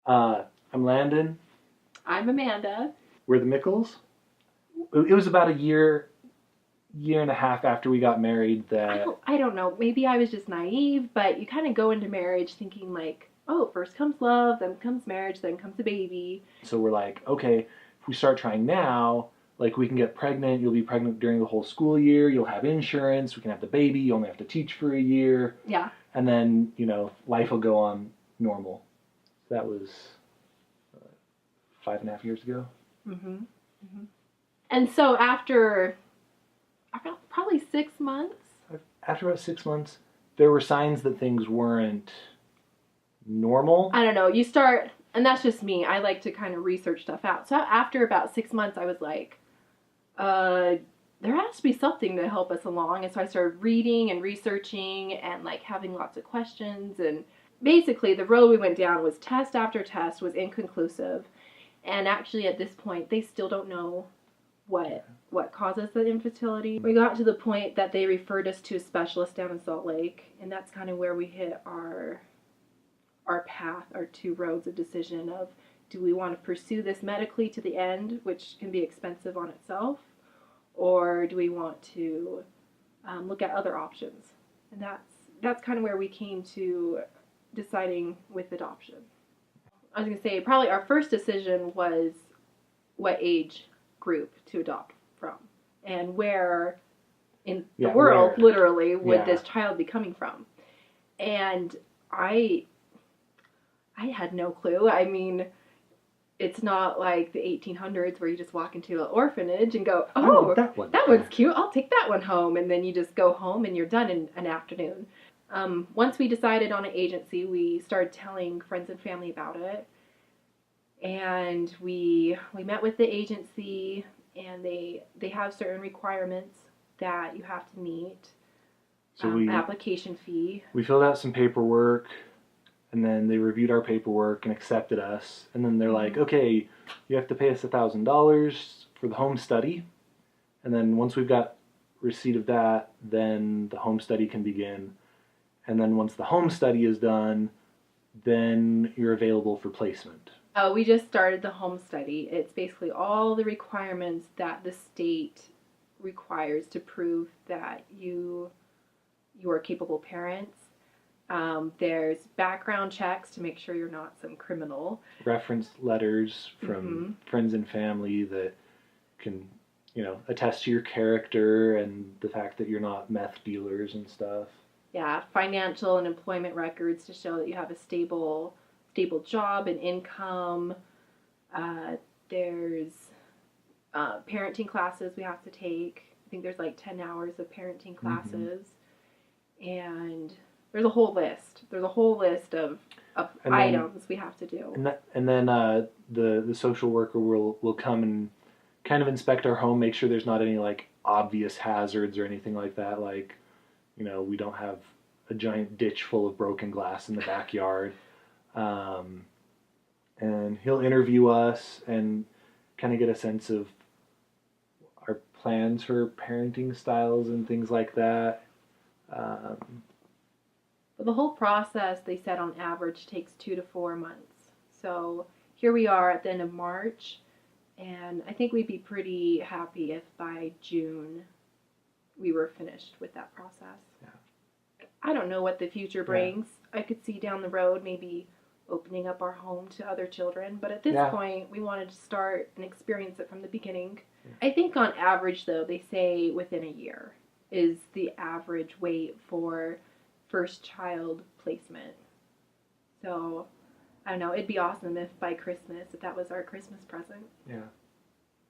I'm Landon. I'm Amanda. We're the Meikles. It was about a year and a half after we got married that... I don't know. Maybe I was just naive, but you kind of go into marriage thinking like, oh, first comes love, then comes marriage, then comes a baby. So we're like, okay, if we start trying now, like we can get pregnant, you'll be pregnant during the whole school year, you'll have insurance, we can have the baby, you only have to teach for a year. Yeah. And then, life will go on normal. That was 5.5 years ago. Mm-hmm. Mm-hmm. And so after about probably 6 months. After about 6 months, there were signs that things weren't normal. I don't know. You start, and that's just me. I like to kind of research stuff out. So after about 6 months, I was like, there has to be something to help us along. And so I started reading and researching and like having lots of questions. And basically the road we went down was test after test was inconclusive. And actually at this point, they still don't know what causes the infertility. We got to the point that they referred us to a specialist down in Salt Lake. And that's kind of where we hit our path, our two roads of decision of, do we want to pursue this medically to the end, which can be expensive on itself, or do we want to look at other options? And that's kind of where we came to deciding with adoption. I was going to say, probably our first decision was what age group to adopt from, and where in the world, literally, would this child be coming from. And I had no clue. I mean, it's not like the 1800s where you just walk into an orphanage and go, oh, that one's cute, I'll take that one home. And then you just go home and you're done in an afternoon. Once we decided on an agency, we started telling friends and family about it. And we met with the agency, and they have certain requirements that you have to meet. So application fee. We filled out some paperwork. And then they reviewed our paperwork and accepted us. And then they're like, okay, you have to pay us $1,000 for the home study. And then once we've got receipt of that, then the home study can begin. And then once the home study is done, then you're available for placement. Oh, we just started the home study. It's basically all the requirements that the state requires to prove that you are capable parents. There's background checks to make sure you're not some criminal. Reference letters from friends and family that can, attest to your character and the fact that you're not meth dealers and stuff. Yeah, financial and employment records to show that you have a stable job and income. There's parenting classes we have to take. I think there's like 10 hours of parenting classes. And there's a whole list. There's a whole list of items we have to do. And then the social worker will come and kind of inspect our home, make sure there's not any like obvious hazards or anything like that. Like, we don't have a giant ditch full of broken glass in the backyard. And he'll interview us and kind of get a sense of our plans for parenting styles and things like that. But the whole process, they said on average, takes 2 to 4 months. So here we are at the end of March, and I think we'd be pretty happy if by June we were finished with that process. Yeah. I don't know what the future brings. Yeah. I could see down the road maybe opening up our home to other children, but at this point we wanted to start and experience it from the beginning. Yeah. I think on average, though, they say within a year is the average wait for first child placement. So I don't know, it'd be awesome if by Christmas, if that was our Christmas present. Yeah.